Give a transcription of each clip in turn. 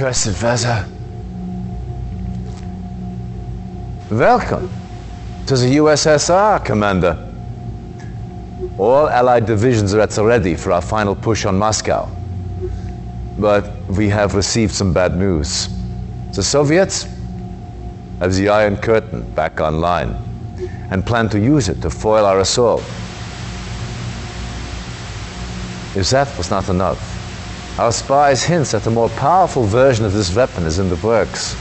Accursed Vezza. Welcome to the USSR, Commander. All Allied divisions are at the ready for our final push on Moscow. But we have received some bad news. The Soviets have the Iron Curtain back online and plan to use it to foil our assault. If that was not enough, our spies hint that a more powerful version of this weapon is in the works.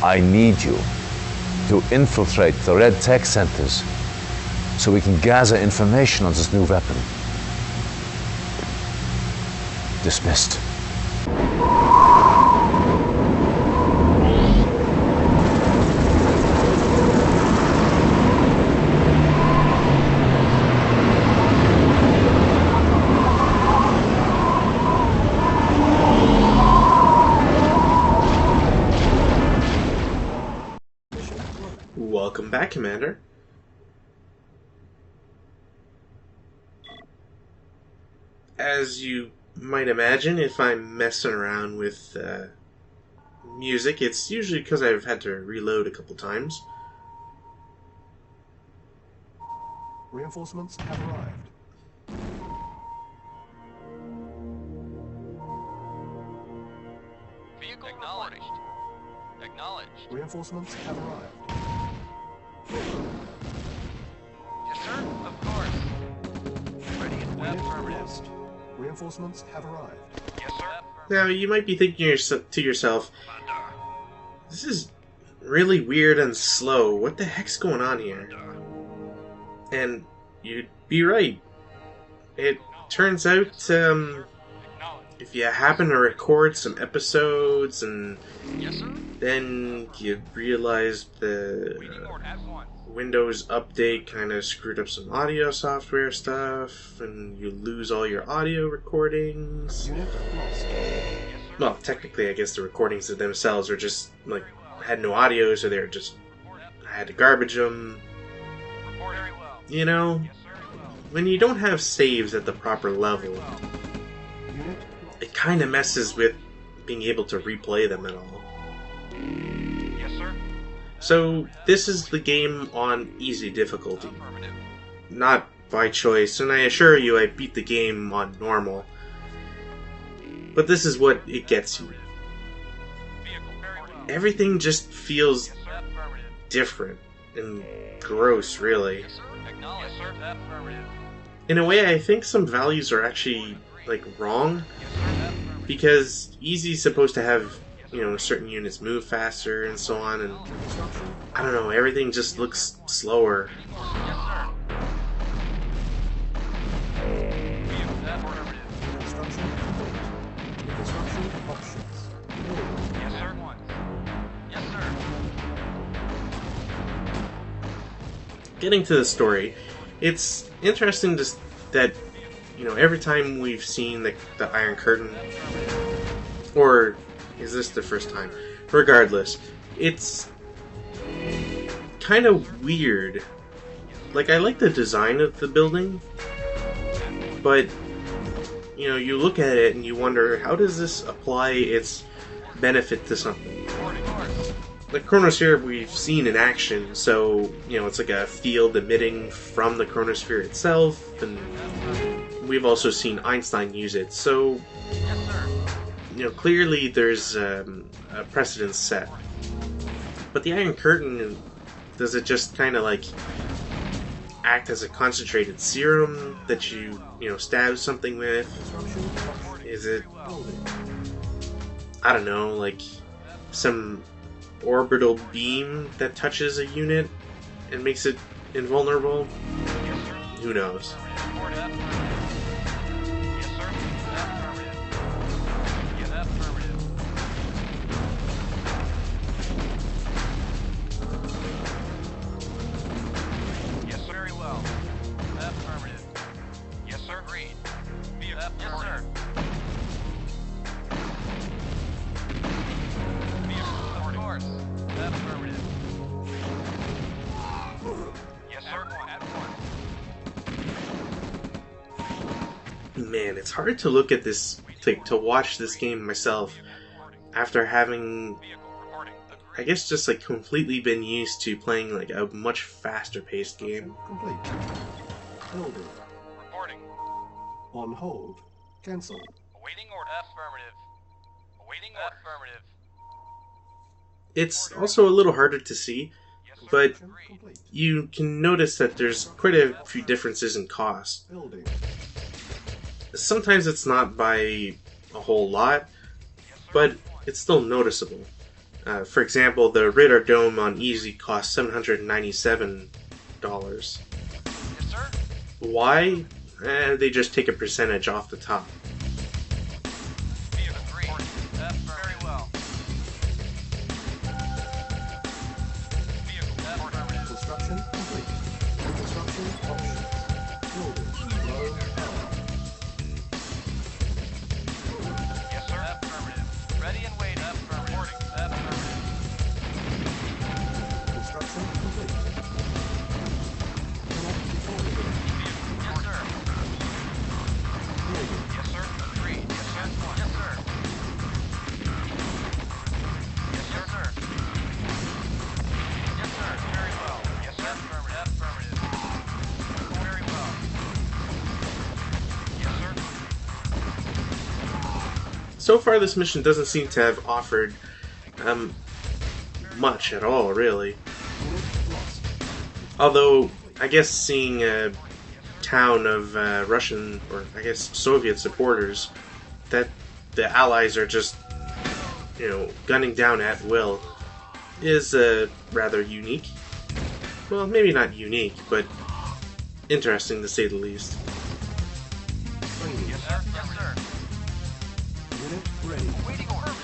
I need you to infiltrate the Red Tech Centers so we can gather information on this new weapon. Dismissed. Welcome back, Commander. As you might imagine, if I'm messing around with music, it's usually because I've had to reload a couple times. Reinforcements have arrived. Vehicle acknowledged. Acknowledged. Reinforcements have arrived. Yes, sir. Of course. Ready and affirmative. Reinforcements have arrived. Yes, sir. Now, you might be thinking to yourself, this is really weird and slow. What the heck's going on here? And you'd be right. It turns out, if you happen to record some episodes and Yes, sir. then you realize the Report at once. Windows update kind of screwed up some audio software stuff, and you lose all your audio recordings. Unit lost. Well, technically, I guess the recordings of themselves are just, like, had no audio, so they're just, I had to garbage them. Report very well. You know, Yes, sir. when you don't have saves at the proper level, Unit it kind of messes with being able to replay them at all. Yes, sir. So, this is the game on easy difficulty. Affirmative. Not by choice, and I assure you I beat the game on normal. But this is what it gets you. Vehicle very well. Everything just feels Yes, sir. Affirmative. different and gross, really. Yes, sir. Acknowledged. Yes, sir. Affirmative. In a way, I think some values are actually, like, wrong, Yes, sir. Affirmative. because Easy's supposed to have, you know, certain units move faster and so on, and construction. I don't know, everything just looks slower. Yes, sir. Vehicle affirmative. Construction complete. Construction options. Yes, sir. Once. Yes, sir. Getting to the story, it's interesting that, you know, every time we've seen the Iron Curtain, or is this the first time? Regardless, it's kind of weird. Like, I like the design of the building, but, you know, you look at it and you wonder, how does this apply its benefit to something? Reporting course. The chronosphere we've seen in action, so, you know, it's like a field emitting from the chronosphere itself, and we've also seen Einstein use it, so, Yes, sir. you know, clearly there's a precedent set. But the Iron Curtain, does it just kind of like act as a concentrated serum that you know, stab something with? Construction options. Is it, Building. I don't know, like some orbital beam that touches a unit and makes it invulnerable? Yes, sir. Who knows? Report affirmative. Yes, sir. Affirmative. Yes, affirmative. Yes, sir. Very well. Affirmative. Yes, sir. Agreed. Yes, sir. Vehicle, of course. Affirmative. Yes, sir. At once. Man, it's hard to look at this to watch this game myself after having, Vehicle reporting. I guess, just like completely been used to playing like a much faster paced game. Complete. Building. Reporting. On hold. Cancel. Awaiting order. Affirmative. Awaiting order. Affirmative. It's also a little harder to see, Yes, sir. but Agreed. Complete. you can notice that there's quite a few differences in cost. Building. Sometimes it's not by a whole lot, Yes, sir. but it's still noticeable. For example, the Radar Dome on Easy costs $797. Yes, sir. Why? They just take a percentage off the top. Vehicle agreed. Very well. Vehicle affirmative. Construction complete. Construction options. Building. Low power. Yes, sir. Affirmative. Ready and waiting. Reporting. Affirmative. Construction complete. Cannot deploy here. Yes, sir. Building. Yes, sir. Agreed. Yes, sir. Yes, sir. Yes, sir. Yes, sir. Very well. Yes, sir. Affirmative. Affirmative. Very well. Yes, sir. So far, this mission doesn't seem to have offered much at all, really. Unit lost. Although, I guess seeing a town of Russian, or I guess Soviet supporters, that the Allies are just, gunning down at will, is rather unique. Well, maybe not unique, but interesting to say the least. Training. Yes, sir. Yes, sir. Unit ready. Waiting orders.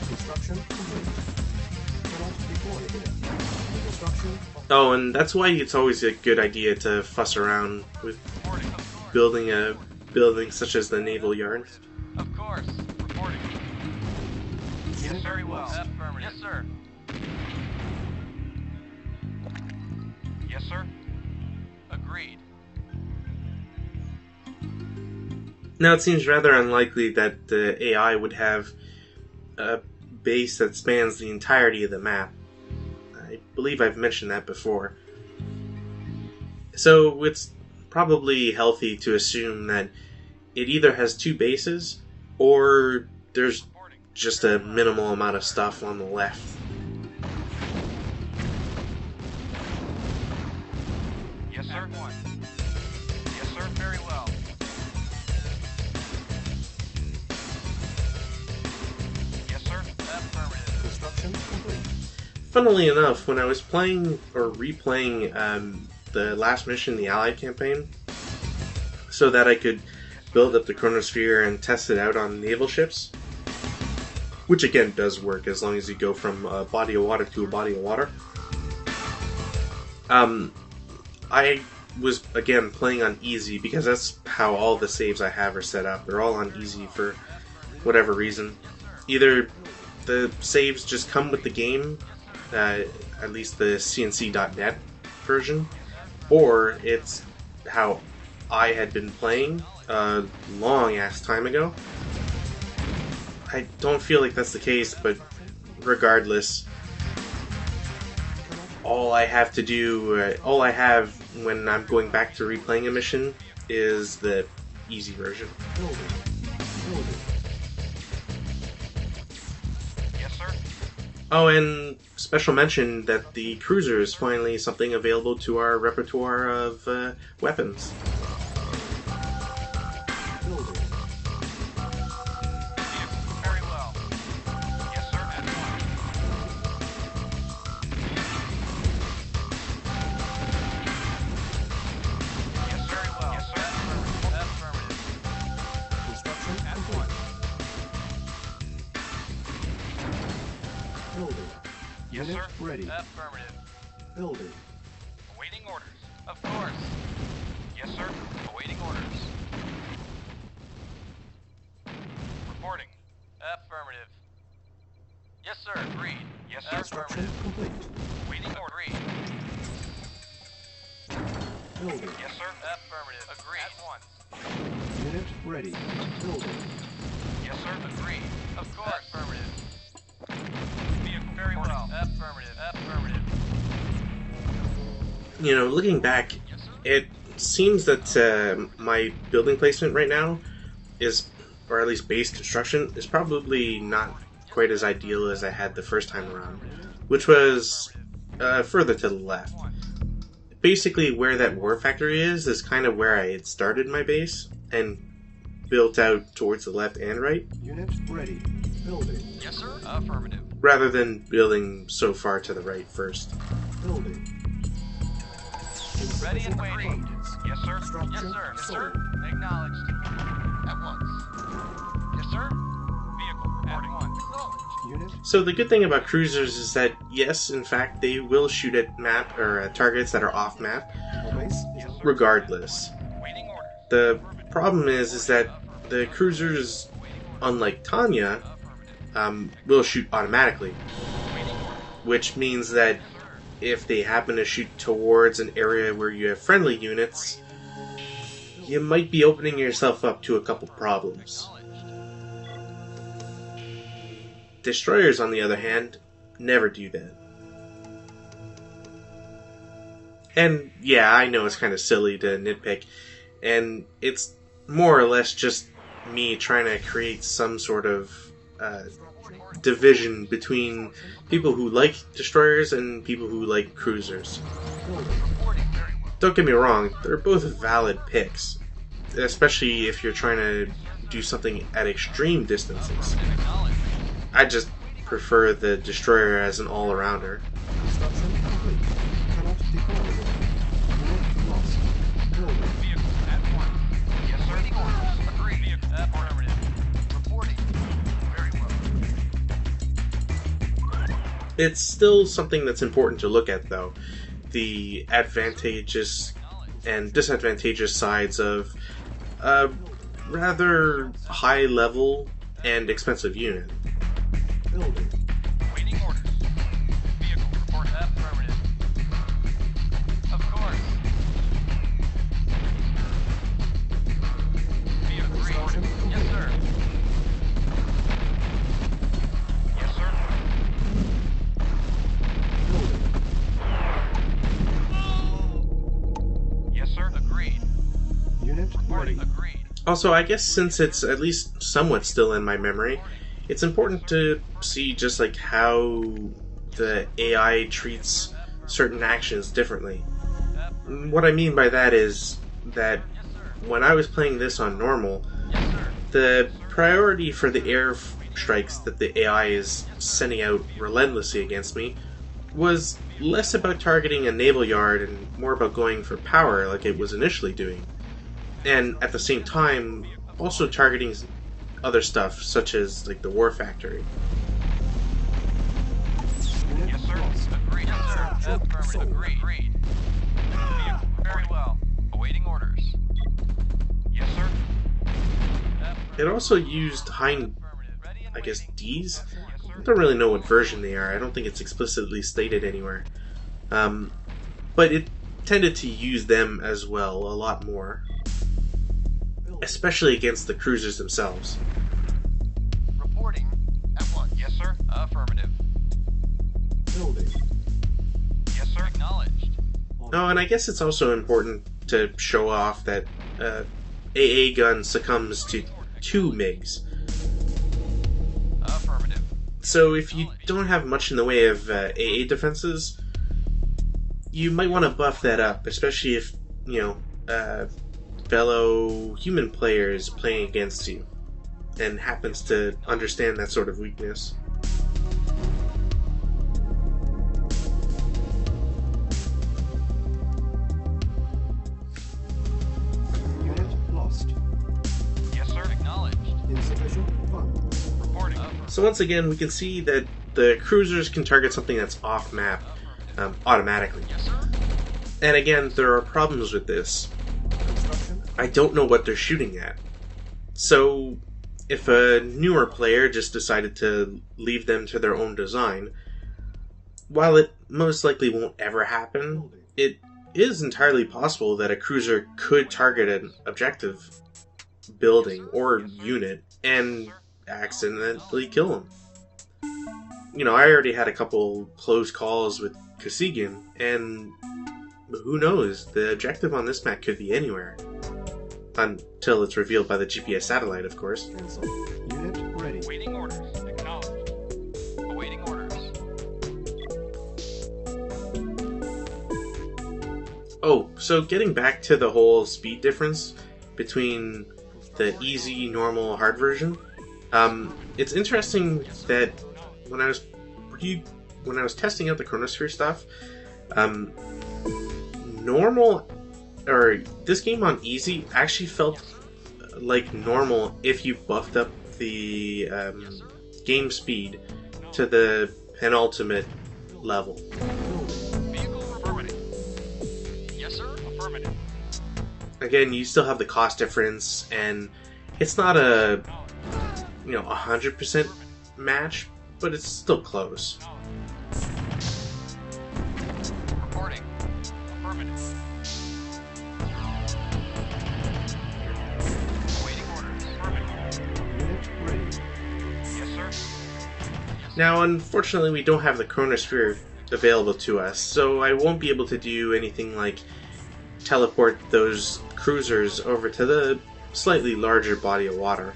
Construction complete. Cannot deploy here. Construction. Oh, and that's why it's always a good idea to fuss around with Reporting. Of course. building a building such as the Naval Yard. Of course. Reporting. Yes, Unit very well. lost. Affirmative. Yes, sir. Yes, sir. Agreed. Now, it seems rather unlikely that the AI would have a base that spans the entirety of the map. I believe I've mentioned that before. So it's probably healthy to assume that it either has two bases, or there's Reporting. just a minimal amount of stuff on the left. Yes, sir. Yes, sir. Very well. Yes, sir. Affirmative. Construction complete. Funnily enough, when I was playing or replaying the last mission, the Allied campaign, so that I could build up the chronosphere and test it out on naval ships, which again does work as long as you go from a body of water to a body of water. I was again playing on easy because that's how all the saves I have are set up. They're all on easy for whatever reason. Either the saves just come with the game, at least the CNC.net version, or it's how I had been playing a long ass time ago. I don't feel like that's the case, but regardless, all I have to do, all I have when I'm going back to replaying a mission is the easy version. Building. Building. Yes, sir. Oh, and special mention that the cruiser is finally something available to our repertoire of weapons. Building. Very well. Yes, sir. At one. Yes, very well. Yes, sir. Affirmative. Construction At complete. one. Building. Yes, Unit sir. ready. Affirmative. Building. Awaiting orders. Of course. Yes, sir. Awaiting orders. Reporting. Affirmative. Yes, sir. Agreed. Yes, sir. Construction Affirmative. complete. Waiting order. Agreed. Building. Yes, sir. Affirmative. Agreed. At once. Unit ready. Building. Yes, sir. Agreed. Of course. Affirmative. Vehicle very well. Affirmative. Affirmative. You know, looking back, it seems that my building placement right now is, or at least base construction, is probably not quite as ideal as I had the first time around, which was further to the left. Basically, where that war factory is kind of where I had started my base, and built out towards the left and right, Unit ready. Building. Yes, sir. Affirmative. rather than building so far to the right first. Building. Ready and Insufficient waiting. funds. Yes, sir. Structure Yes, sir. Yes, sir. sold. Acknowledged. At once. Yes, sir. Vehicle reporting. At once. Acknowledged. Unit So the good thing about cruisers is that, yes, in fact, they will shoot at map or targets that are off map, base is Yes, sir. regardless. Waiting orders. The problem is that the cruisers, unlike Tanya, will shoot automatically, which means that if they happen to shoot towards an area where you have friendly units, you might be opening yourself up to a couple problems. Destroyers, on the other hand, never do that. And yeah, I know it's kind of silly to nitpick, and it's more or less just me trying to create some sort of division between people who like destroyers and people who like cruisers. Don't get me wrong, they're both valid picks, especially if you're trying to do something at extreme distances. I just prefer the destroyer as an all-arounder. construction complete. Cannot deploy. Unit lost. Building. Vehicle at once. Yes, sir. Waiting orders. Agreed. Vehicle affirmative. Reporting. Very well. It's still something that's important to look at, though. The advantageous and disadvantageous sides of a rather high-level and expensive unit. Building. Waiting orders. Vehicle report affirmative. Of course. Vehicle reporting. Yes, sir. Yes, sir. Building. Yes, sir. Agreed. Unit ready. Reporting. Agreed. Also, I guess since it's at least somewhat still in my memory, it's important to see just like how the AI treats certain actions differently. What I mean by that is that when I was playing this on normal, Yes, sir. the priority for the air strikes that the AI is sending out relentlessly against me was less about targeting a naval yard and more about going for power like it was initially doing. And at the same time, also targeting other stuff such as like the war factory. Unit Yes, sir. lost. Agreed. Yes, sir. Affirmative. Sold. Agreed. Agreed. Vehicle. Very well. Awaiting orders. Yes, sir. It also used high, I guess, Ds? I don't really know what version they are. I don't think it's explicitly stated anywhere. But it tended to use them as well a lot more, especially against the cruisers themselves. Reporting at once. Yes, sir. Affirmative. Building. Yes, sir. Acknowledged. Oh, and I guess it's also important to show off that AA gun succumbs to 2 MiGs. Affirmative. So if you don't have much in the way of AA defenses, you might want to buff that up, especially if, fellow human player is playing against you and happens to understand that sort of weakness. Unit lost. Yes, sir. Acknowledged. Insufficient funds. Reporting. So once again, we can see that the cruisers can target something that's off map automatically. Yes, sir. And again, there are problems with this. Construction. I don't know what they're shooting at. So, if a newer player just decided to leave them to their own design, while it most likely won't ever happen, it is entirely possible that a cruiser could target an objective building or unit and accidentally kill them. You know, I already had a couple close calls with Kosygin, and who knows, the objective on this map could be anywhere. Until it's revealed by the GPS satellite, of course. Cancel. Unit ready. Awaiting orders. Acknowledged. Awaiting orders. Oh, so getting back to the whole speed difference between the easy, normal, hard version, it's interesting that when I was testing out the Chronosphere stuff, normal, or this game on easy actually felt like normal if you buffed up the game speed to the penultimate level. Vehicle affirmative. Yes, sir. Affirmative. Again, you still have the cost difference, and it's not a 100% match, but it's still close. Reporting. Affirmative. Awaiting orders. Affirmative. Unit ready. Yes, sir. Now, unfortunately, we don't have the Chronosphere available to us, so I won't be able to do anything like teleport those cruisers over to the slightly larger body of water.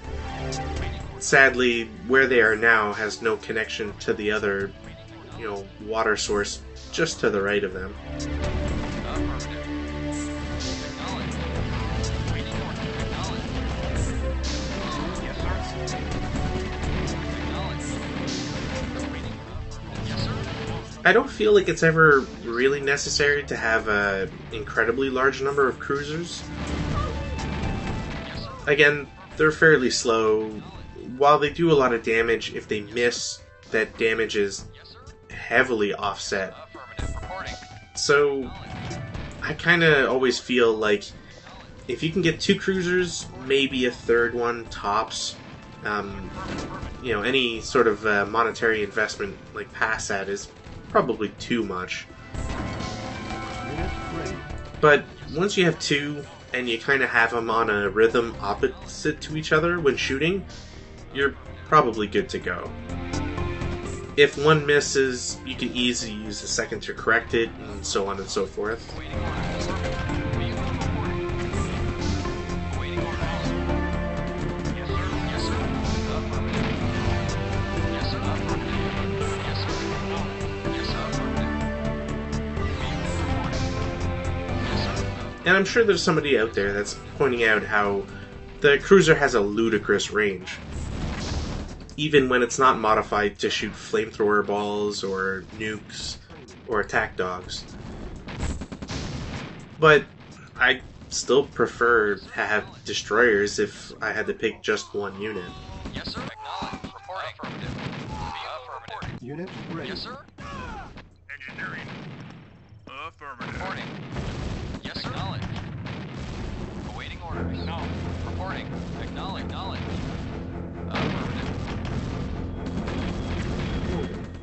Sadly, where they are now has no connection to the other, water source just to the right of them. Affirmative. Acknowledged. Awaiting orders. Acknowledged. Yes, sir. Acknowledged. Awaiting. Affirmative. Yes, sir. I don't feel like it's ever really necessary to have an incredibly large number of cruisers. Yes, sir. Again, they're fairly slow. While they do a lot of damage, if they miss, that damage is heavily offset. Affirmative. Reporting. So, I kind of always feel like if you can get 2 cruisers, maybe a third one tops. Any sort of monetary investment like past that is probably too much. Unit ready. But once you have 2 and you kind of have them on a rhythm opposite to each other when shooting, you're probably good to go. If one misses, you can easily use the second to correct it, and so on and so forth. Awaiting orders. Vehicle reporting. Awaiting orders. Yes, sir. Yes, sir. Affirmative. Yes, sir. Affirmative. Yes, sir. Yes, sir. Affirmative. Vehicle reporting. Yes, sir. And I'm sure there's somebody out there that's pointing out how the cruiser has a ludicrous range. Even when it's not modified to shoot flamethrower balls or nukes or attack dogs. But I still prefer to have destroyers if I had to pick just one unit. Yes, sir. Acknowledged. Reporting. Affirmative. Vehicle reporting. Unit ready. Yes, sir. Engineering. Affirmative. Reporting. Yes, sir. Acknowledged. Awaiting orders. Reporting. Acknowledged. Affirmative.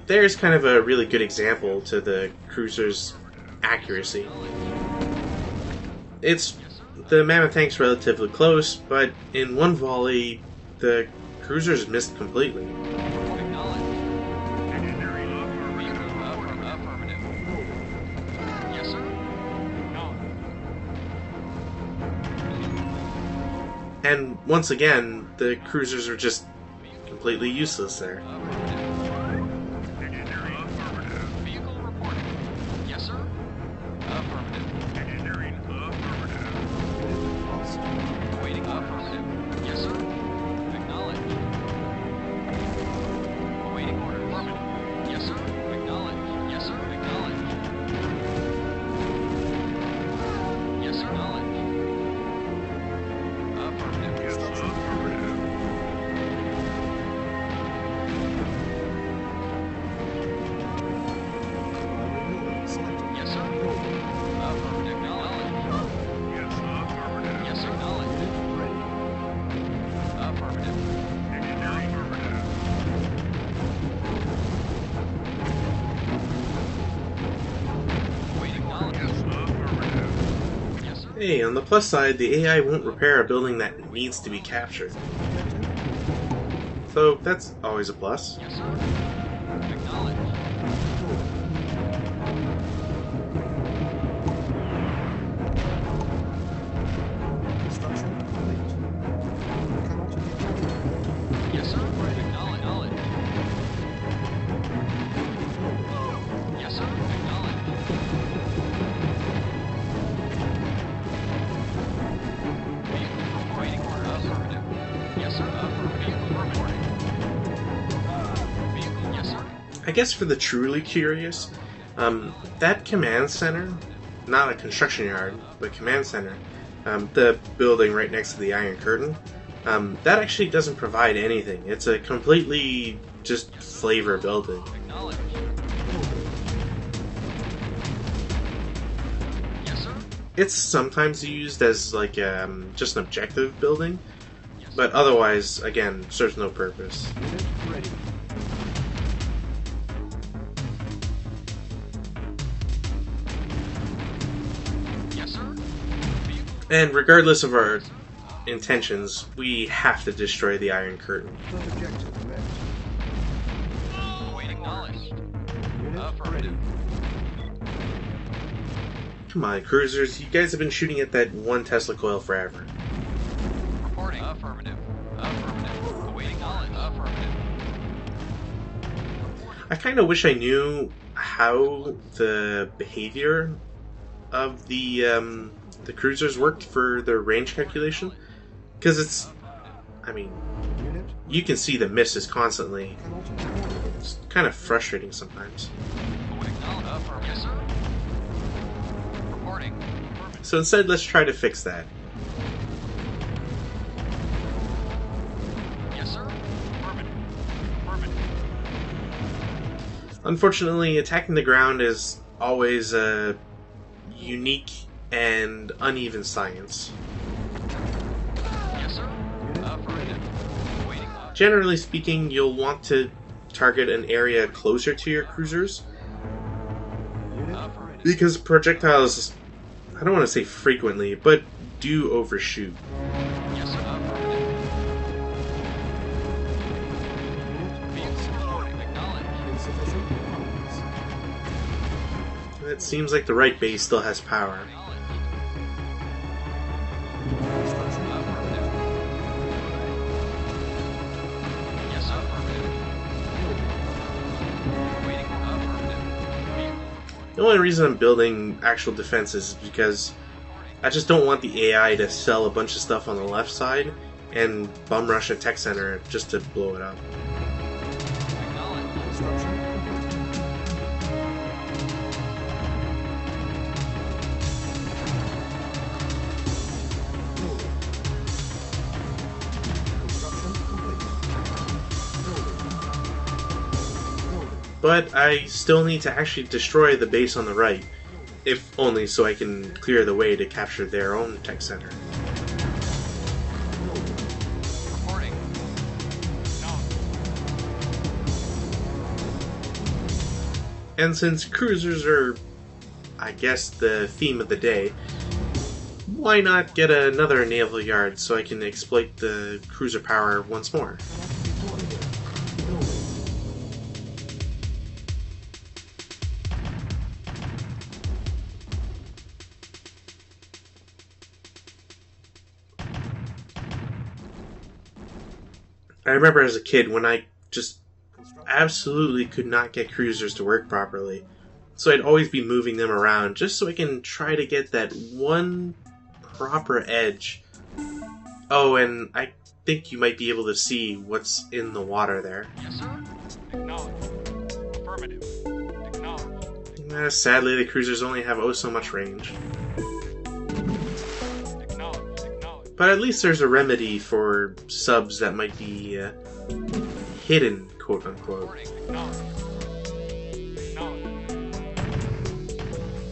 There's kind of a really good example to the cruiser's accuracy. The Mammoth tank's relatively close, but in one volley, the cruiser's missed completely. Acknowledged. Engineering. Affirmative. Yes, sir. And once again, the cruisers are just completely useless there. Engineering. Affirmative. Vehicle reporting. Yes, sir. Affirmative. Engineering. Affirmative. Unit lost. Awaiting affirmative. Yes, sir. Acknowledged. Awaiting order. Affirmative. Yes, sir. Acknowledged. Yes, sir. Acknowledged. Yes, sir. Acknowledged. Affirmative. Yes, affirmative. Hey, on the plus side, the AI won't repair a building that needs to be captured. So that's always a plus. Yes, sir. Acknowledged. Construction complete. Cannot detect. Yes, sir. Acknowledged. Yes, sir. Acknowledged. Vehicle awaiting order. Affirmative. Yes, sir. Affirmative. Vehicle reporting. Vehicle. Yes, sir. I guess for the truly curious, that command center, not a construction yard, but command center, the building right next to the Iron Curtain, that actually doesn't provide anything. It's a completely just flavor building. Acknowledged. Yes, sir. It's sometimes used as like just an objective building, but otherwise, again, serves no purpose. Unit ready. Yes, sir. Vehicle And regardless of our intentions, we have to destroy the Iron Curtain. Third objective met. awaiting acknowledged. Unit Affirmative. ready. Come on, cruisers, you guys have been shooting at that one Tesla coil forever. Reporting. Affirmative. Affirmative. Awaiting knowledge. Affirmative. I kind of wish I knew how the behavior of the cruisers worked for their range calculation, because it's, I mean, Unit you can see the misses constantly. cannot detect. It's kind of frustrating sometimes. Awaiting knowledge. Affirmative. Yes, sir. Reporting. Affirmative. So instead, let's try to fix that. Yes, sir. Affirmative. Affirmative. Unfortunately, attacking the ground is always a unique and uneven science. Yes, sir. Unit Affirmative. Awaiting knowledge. Generally speaking, you'll want to target an area closer to your cruisers, Unit Affirmative. because projectiles, I don't want to say frequently, but do overshoot. Yes, sir. Affirmative. Unit Vehicle reporting. Acknowledged. insufficient funds. It seems like the right base still has power. Acknowledged. Construction Affirmative. Yes, sir. Affirmative. Awaiting affirmative. Vehicle reporting. The only reason I'm building actual defenses is because I just don't want the AI to sell a bunch of stuff on the left side and bum rush a tech center just to blow it up. Acknowledged. construction complete. Construction complete. Building. But I still need to actually destroy the base on the right, if only so I can clear the way to capture their own tech center. Reporting. And since cruisers are, I guess, the theme of the day, why not get another naval yard so I can exploit the cruiser power once more? Building. Building. I remember as a kid when I just Construction. absolutely could not get cruisers to work properly. So I'd always be moving them around just so I can try to get that one proper edge. Oh, and I think you might be able to see what's in the water there. Yes, sir. Acknowledged. Affirmative. Acknowledged. Sadly, the cruisers only have oh so much range. Acknowledged. Acknowledged. But at least there's a remedy for subs that might be hidden, quote unquote. Reporting. Acknowledged. Acknowledged.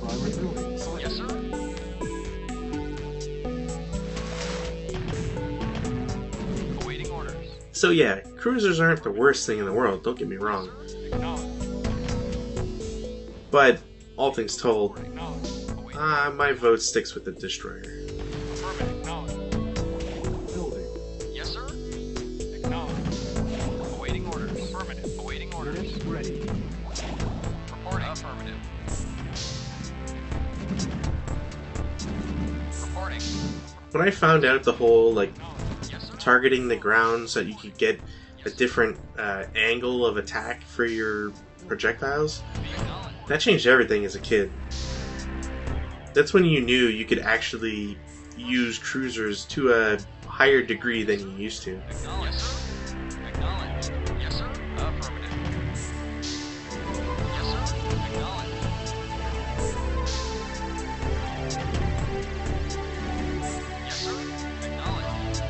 Primary building selected. Yes, sir. Awaiting orders. So yeah, cruisers aren't the worst thing in the world, don't get me wrong. Acknowledged. But, all things told, Acknowledged. my vote sticks with the Destroyer. when I found out the whole like targeting the ground so that you could get a different angle of attack for your projectiles, that changed everything as a kid. That's when you knew you could actually use cruisers to a higher degree than you used to. Acknowledge. Acknowledge. Yes, sir. Affirmative. Yes, sir. Acknowledge. Yes, sir. Acknowledge.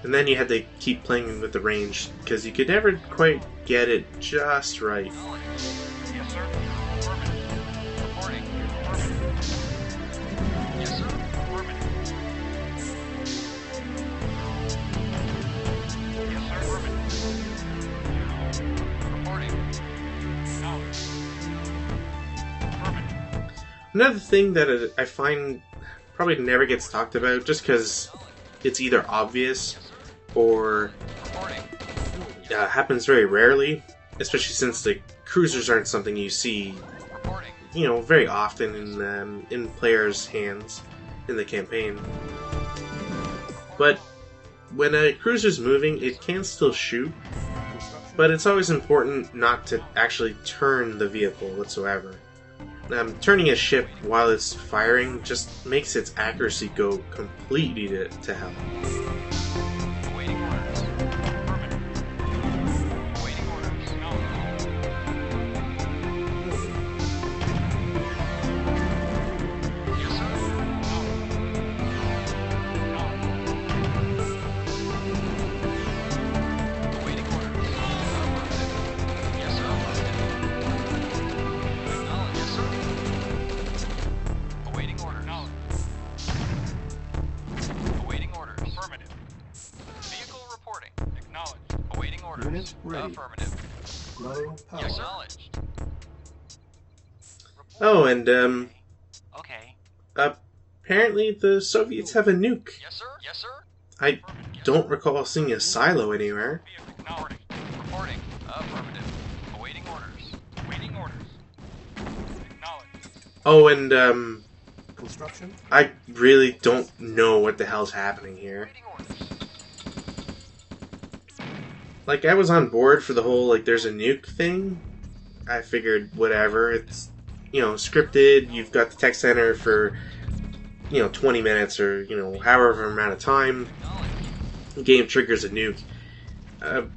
And then you had to keep playing with the range because you could never quite get it just right. Acknowledge. Yes, sir. Affirmative. Reporting. Affirmative. Yes, sir. Affirmative. Yes, sir. Affirmative. Reporting. Acknowledged. Affirmative. Another thing that I find probably never gets talked about just because it's either obvious or Reporting. happens very rarely, especially since the cruisers aren't something you see, Reporting. you know, very often in players' hands in the campaign. But when a cruiser's moving, it can still shoot, but it's always important not to actually turn the vehicle whatsoever. Turning a ship while it's firing just makes its accuracy go completely to hell. Awaiting orders. Affirmative. Awaiting orders. Acknowledged. Yes, sir. Awaiting orders. Affirmative. Yes, sir. Acknowledge. Yes, sir. Awaiting orders. Awaiting orders. Affirmative. Vehicle reporting. Acknowledged. Awaiting orders. Unit ready. Affirmative. Low power. Yes, acknowledged. Oh, and Okay. apparently the Soviets have a nuke. Yes, sir. Yes, sir. I don't recall seeing a silo anywhere. Vehicle acknowledged. Reporting. Affirmative. Awaiting orders. Waiting orders. Acknowledged. Oh, and Construction. I really don't know what the hell's happening here. Awaiting orders. Like, I was on board for the whole, like, there's a nuke thing. I figured, whatever, it's, you know, scripted, you've got the tech center for, you know, 20 minutes or, you know, however amount of time, Acknowledged. the game triggers a nuke.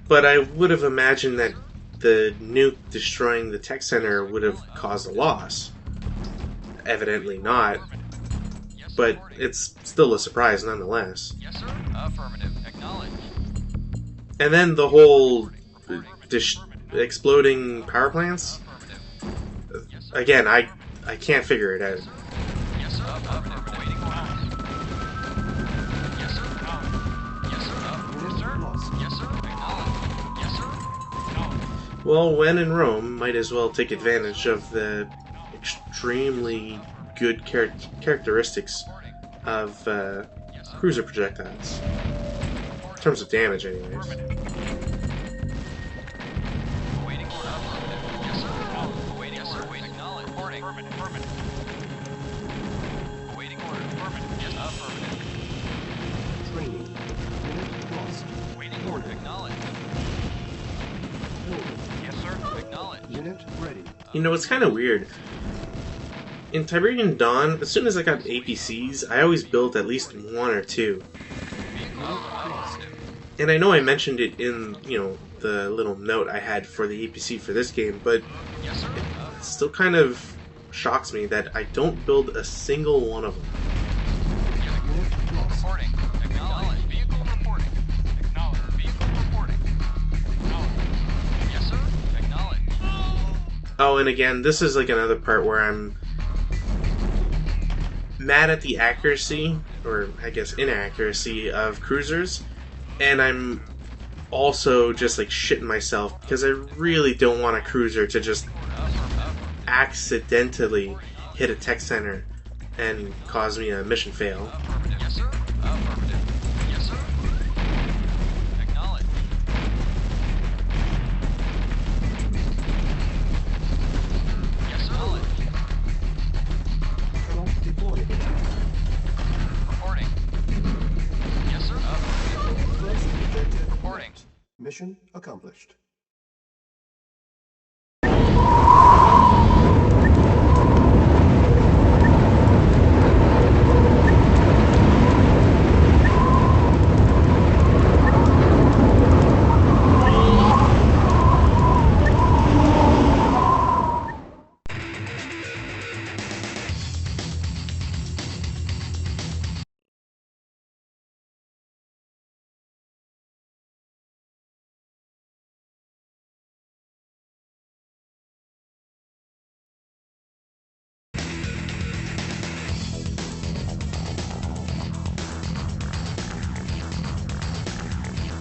But I would have imagined that the nuke destroying the tech center would have caused a loss. Evidently not, Yes, but reporting. it's still a surprise nonetheless. Yes, sir. Affirmative. Acknowledged. And then the whole exploding power plants. Affirmative. Yes, sir. Again, I can't figure it out. Yes, sir. Affirmative. Awaiting orders. Yes, sir. Yes, sir. Unit lost. Yes, sir. Acknowledged. Yes, sir. Acknowledged. Well, when in Rome, might as well take advantage of the extremely good characteristics of cruiser projectiles. In terms of damage, anyways. Awaiting order. Affirmative. Yes, sir. Awaiting. Yes, sir. Awaiting. Acknowledged. Reporting. Affirmative. Awaiting order. Affirmative. Yes, affirmative. Training. Unit lost. Waiting order. Acknowledged. Building. Yes, sir. Acknowledged. Unit ready. You know, it's kind of weird. In Tiberian Dawn, as soon as I got APCs, I always built at least one or two. Vehicle affirmative. And I know I mentioned it in, you know, the little note I had for the APC for this game, but Yes, sir. it still kind of shocks me that I don't build a single one of them. Unit lost. Reporting. Acknowledged. Vehicle reporting. Acknowledged. Vehicle reporting. Acknowledged. Yes, sir. Acknowledged. Oh, and again, this is like another part where I'm mad at the accuracy, or I guess inaccuracy, of cruisers, and I'm also just like shitting myself because I really don't want a cruiser to just accidentally hit a tech center and cause me a mission fail. Affirmative. Yes, sir. Affirmative. Yes, sir. Acknowledged. Yes, sir. Truck deployed. Reporting. accomplished.